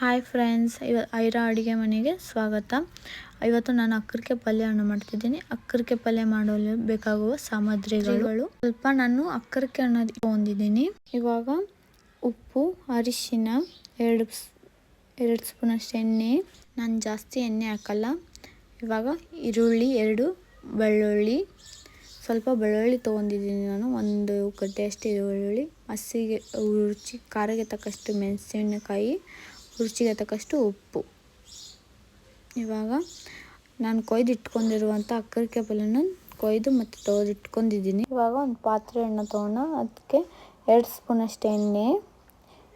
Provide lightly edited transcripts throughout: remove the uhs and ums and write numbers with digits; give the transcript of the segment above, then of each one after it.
Hi friends, Aira ಅಡುಗೆ ಮನೆಗೆ ಸ್ವಾಗತ. ಇವತ್ತು ನಾನು ಅಕ್ಕರಿಕೆ ಪಲ್ಯವನ್ನು ಮಾಡ್ತಿದ್ದೀನಿ. ಅಕ್ಕರಿಕೆ ಪಲ್ಯ ಮಾಡಲು ಬೇಕಾಗುವ ಸಾಮಗ್ರಿಗಳು ಸ್ವಲ್ಪ ನಾನು ಅಕ್ಕರಿಕೆ ಹಣ್ಣು ತೊಗೊಂಡಿದ್ದೀನಿ. ಇವಾಗ ಉಪ್ಪು, ಅರಿಶಿನ, ಎರಡು ಸ್ಪೂನ್ ಅಷ್ಟು ಎಣ್ಣೆ. ನಾನು ಜಾಸ್ತಿ ಎಣ್ಣೆ ಹಾಕಲ್ಲ. ಇವಾಗ ಈರುಳ್ಳಿ, 2 ಬೆಳ್ಳುಳ್ಳಿ, ಸ್ವಲ್ಪ ಬೆಳ್ಳುಳ್ಳಿ ತೊಗೊಂಡಿದ್ದೀನಿ ನಾನು, 1 ಗಡ್ಡೆ ಅಷ್ಟು ಬೆಳ್ಳುಳ್ಳಿ, ಹಸಿಗೆ ರುಚಿ ಖಾರಕ್ಕೆ ತಕ್ಕಷ್ಟು ಮೆಣಸಿನಕಾಯಿ, ರುಚಿಗೆ ತಕ್ಕಷ್ಟು ಉಪ್ಪು. ಇವಾಗ ನಾನು ಕೊಯ್ದಿಟ್ಕೊಂಡಿರುವಂಥ ಅಕ್ಕರಿಕೆ ಪಲ್ಯನ ಕೊಯ್ದು ಮತ್ತು ತೊಳೆದಿಟ್ಕೊಂಡಿದ್ದೀನಿ. ಇವಾಗ ಒಂದು ಪಾತ್ರೆಯನ್ನು ತೊಗೊಳ್ಳೋಣ. ಅದಕ್ಕೆ 2 ಸ್ಪೂನ್ ಅಷ್ಟು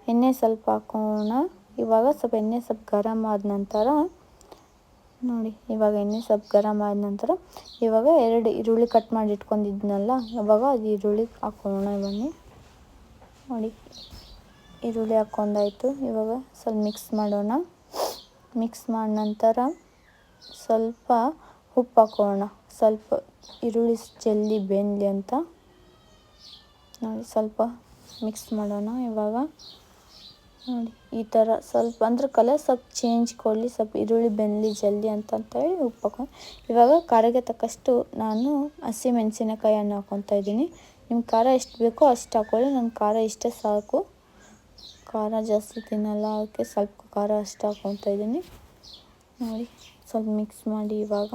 ಎಣ್ಣೆ ಸ್ವಲ್ಪ ಹಾಕೋಣ. ಇವಾಗ ಸ್ವಲ್ಪ ಎಣ್ಣೆ ಗರಮ್ ಆದ ನಂತರ ನೋಡಿ, ಇವಾಗ ಎಣ್ಣೆ ಸ್ವಲ್ಪ ಗರಮ್ ಆದ ನಂತರ ಇವಾಗ 2 ಈರುಳ್ಳಿ ಕಟ್ ಮಾಡಿ ಇಟ್ಕೊಂಡಿದ್ನಲ್ಲ, ಇವಾಗ ಅದು ಈರುಳ್ಳಿ ಹಾಕೋಣ. ಬನ್ನಿ ನೋಡಿ, ಈರುಳ್ಳಿ ಹಾಕೊಂಡಾಯ್ತು. ಇವಾಗ ಸ್ವಲ್ಪ ಮಿಕ್ಸ್ ಮಾಡೋಣ. ಮಿಕ್ಸ್ ಮಾಡಿದ ನಂತರ ಸ್ವಲ್ಪ ಉಪ್ಪು ಹಾಕೋಣ. ಸ್ವಲ್ಪ ಈರುಳ್ಳಿ ಜಲ್ದಿ ಬೆಂದಲಿ ಅಂತ ನೋಡಿ ಸ್ವಲ್ಪ ಮಿಕ್ಸ್ ಮಾಡೋಣ. ಇವಾಗ ನೋಡಿ ಈ ಥರ ಸ್ವಲ್ಪ ಅಂದ್ರೆ ಕಲರ್ ಸ್ವಲ್ಪ ಚೇಂಜ್ ಕೊಡಲಿ, ಸ್ವಲ್ಪ ಈರುಳ್ಳಿ ಬೆಂದಲಿ ಜಲ್ದಿ ಅಂತಂತೇಳಿ ಉಪ್ಪು ಹಾಕೊಂಡು ಇವಾಗ ಖಾರಕ್ಕೆ ತಕ್ಕಷ್ಟು ನಾನು ಹಸಿ ಮೆಣಸಿನಕಾಯನ್ನು ಹಾಕ್ಕೊತಾ ಇದ್ದೀನಿ. ನಿಮ್ಗೆ ಖಾರ ಎಷ್ಟು ಬೇಕೋ ಅಷ್ಟು ಹಾಕ್ಕೊಳ್ಳಿ. ನನ್ನ ಖಾರ ಇಷ್ಟೇ ಸಾಕು, ಖಾರ ಜಾಸ್ತಿ ತಿನ್ನಲ್ಲ, ಅದಕ್ಕೆ ಸ್ವಲ್ಪ ಖಾರ ಅಷ್ಟು ಹಾಕ್ಕೊತಾ ಇದ್ದೀನಿ. ನೋಡಿ ಸ್ವಲ್ಪ ಮಿಕ್ಸ್ ಮಾಡಿ. ಇವಾಗ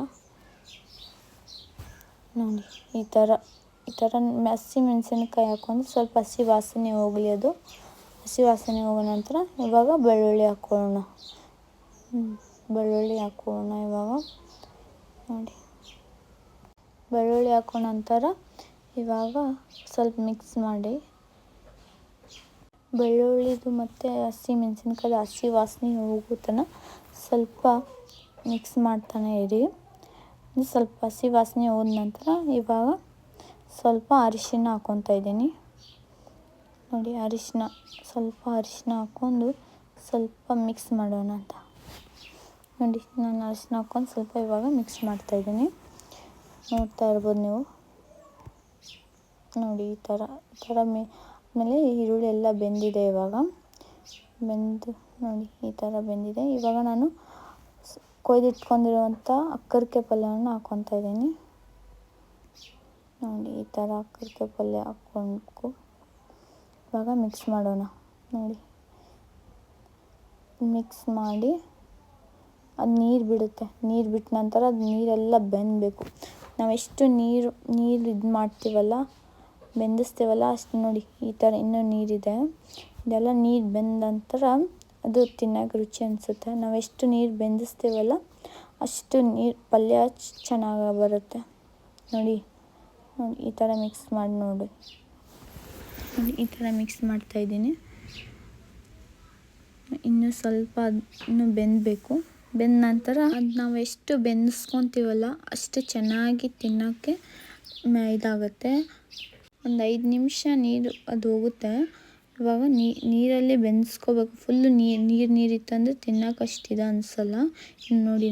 ನೋಡಿ ಈ ಥರ ಹಸಿ ಮೆಣಸಿನಕಾಯಿ ಹಾಕ್ಕೊಂಡು ಸ್ವಲ್ಪ ಹಸಿ ವಾಸನೆ ಹೋಗಲಿ. ಅದು ಹಸಿ ವಾಸನೆ ಹೋಗೋ ನಂತರ ಇವಾಗ ಬೆಳ್ಳುಳ್ಳಿ ಹಾಕ್ಕೊಳ್ಳೋಣ. ಇವಾಗ ನೋಡಿ ಬೆಳ್ಳುಳ್ಳಿ ಹಾಕೋ ನಂತರ ಇವಾಗ ಸ್ವಲ್ಪ ಮಿಕ್ಸ್ ಮಾಡಿ. ಬೆಳ್ಳುಳ್ಳಿದು ಮತ್ತು ಹಸಿ ಮೆಣಸಿನ್ಕಾಯಿ ಹಸಿ ವಾಸನೆ ಹೋಗೋ ತನಕ ಸ್ವಲ್ಪ ಮಿಕ್ಸ್ ಮಾಡ್ತಾನೆ ಇರಿ. ಸ್ವಲ್ಪ ಹಸಿ ವಾಸನೆ ಹೋದ ನಂತರ ಇವಾಗ ಸ್ವಲ್ಪ ಅರಿಶಿನ ಹಾಕ್ಕೊತಾ ಇದ್ದೀನಿ. ನೋಡಿ ಸ್ವಲ್ಪ ಅರಿಶಿನ ಹಾಕ್ಕೊಂಡು ಸ್ವಲ್ಪ ಮಿಕ್ಸ್ ಮಾಡೋಣ ಅಂತ ನೋಡಿ, ನಾನು ಅರಿಶಿನ ಹಾಕ್ಕೊಂಡು ಸ್ವಲ್ಪ ಇವಾಗ ಮಿಕ್ಸ್ ಮಾಡ್ತಾಯಿದ್ದೀನಿ. ನೋಡ್ತಾ ಇರ್ಬೋದು ನೀವು. ನೋಡಿ ಈ ಥರ ಆಮೇಲೆ ಈರುಳ್ಳಿ ಎಲ್ಲ ಬೆಂದಿದೆ. ಇವಾಗ ನೋಡಿ ಈ ಥರ ಬೆಂದಿದೆ. ಇವಾಗ ನಾನು ಕೊಯ್ದಿಟ್ಕೊಂಡಿರುವಂಥ ಅಕ್ಕರಿಕೆ ಪಲ್ಯವನ್ನು ಹಾಕ್ಕೊತಾ ಇದ್ದೀನಿ. ನೋಡಿ ಈ ಥರ ಅಕ್ಕರಿಕೆ ಪಲ್ಯ ಹಾಕ್ಕೊಂಡು ಇವಾಗ ಮಿಕ್ಸ್ ಮಾಡೋಣ. ನೋಡಿ ಮಿಕ್ಸ್ ಮಾಡಿ ಅದು ನೀರು ಬಿಡುತ್ತೆ. ನೀರು ಬಿಟ್ಟ ನಂತರ ಅದು ನೀರೆಲ್ಲ ಬೆಂದಬೇಕು. ನಾವೆಷ್ಟು ನೀರು ಇದು ಮಾಡ್ತೀವಲ್ಲ, ಬೆಂದಿಸ್ತೀವಲ್ಲ ಅಷ್ಟು ನೋಡಿ ಈ ಥರ ಇನ್ನೂ ನೀರಿದೆ. ಇದೆಲ್ಲ ನೀರು ಬೆಂದ ನಂತರ ಅದು ತಿನ್ನೋಕೆ ರುಚಿ ಅನಿಸುತ್ತೆ. ನಾವೆಷ್ಟು ನೀರು ಬೆಂದಿಸ್ತೀವಲ್ಲ ಅಷ್ಟು ನೀರು ಪಲ್ಯ ಚೆನ್ನಾಗಿ ಬರುತ್ತೆ. ನೋಡಿ ಈ ಥರ ಮಿಕ್ಸ್ ಮಾಡಿ ನೋಡಿ ಈ ಥರ ಮಿಕ್ಸ್ ಮಾಡ್ತಾಯಿದ್ದೀನಿ. ಇನ್ನೂ ಸ್ವಲ್ಪ ಇನ್ನೂ ಬೆಂದಬೇಕು. ಬೆಂದ ನಂತರ ಅದು ನಾವು ಎಷ್ಟು ಬೆಂದಿಸ್ಕೊತೀವಲ್ಲ ಅಷ್ಟು ಚೆನ್ನಾಗಿ ತಿನ್ನೋಕ್ಕೆ ಇದಾಗುತ್ತೆ. ಒಂದು 5 ನಿಮಿಷ ನೀರು ಅದು ಹೋಗುತ್ತೆ. ಇವಾಗ ನೀರಲ್ಲಿ ಬೆಂದಿಸ್ಕೋಬೇಕು. ಫುಲ್ಲು ನೀರಿತ್ತಂದರೆ ತಿನ್ನೋಕೆ ಅಷ್ಟು ಇದು ಅನಿಸಲ್ಲ. ನೋಡಿ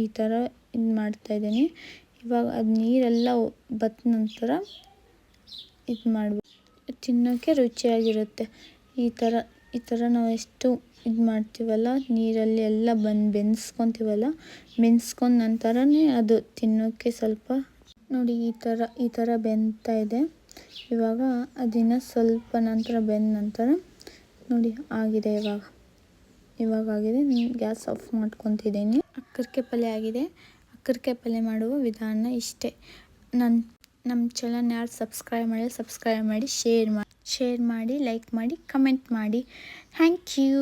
ಈ ಥರ ಇದು ಮಾಡ್ತಾಯಿದ್ದೀನಿ. ಇವಾಗ ಅದು ನೀರೆಲ್ಲ ಬತ್ತ ನಂತರ ಇದು ಮಾಡಬೇಕು. ತಿನ್ನೋಕ್ಕೆ ರುಚಿಯಾಗಿರುತ್ತೆ. ಈ ಥರ ನಾವು ಎಷ್ಟು ಇದು ಮಾಡ್ತೀವಲ್ಲ, ನೀರಲ್ಲಿ ಎಲ್ಲ ಬೆಂದಿಸ್ಕೊತೀವಲ್ಲ, ಬೆಂದಿಸ್ಕೊಂಡ ನಂತರನೇ ಅದು ತಿನ್ನೋಕ್ಕೆ ಸ್ವಲ್ಪ ನೋಡಿ ಈ ಥರ ಬೆಂತಾ ಇದೆ. ಇವಾಗ ಅದನ್ನು ಸ್ವಲ್ಪ ನಂತರ ಬೆಂದ ನಂತರ ನೋಡಿ ಆಗಿದೆ. ಇವಾಗ ಆಗಿದೆ. Gas off ಮಾಡ್ಕೊತಿದ್ದೀನಿ. ಅಕ್ಕರಿಕೆ ಪಲ್ಯ ಆಗಿದೆ. ಅಕ್ಕರಿಕೆ ಪಲ್ಯ ಮಾಡುವ ವಿಧಾನ ಇಷ್ಟೇ. ನಮ್ಮ ಚಾನಲ್ನ ಯಾರು ಸಬ್ಸ್ಕ್ರೈಬ್ ಮಾಡಿ, ಶೇರ್ ಮಾಡಿ, ಲೈಕ್ ಮಾಡಿ, ಕಮೆಂಟ್ ಮಾಡಿ. Thank you.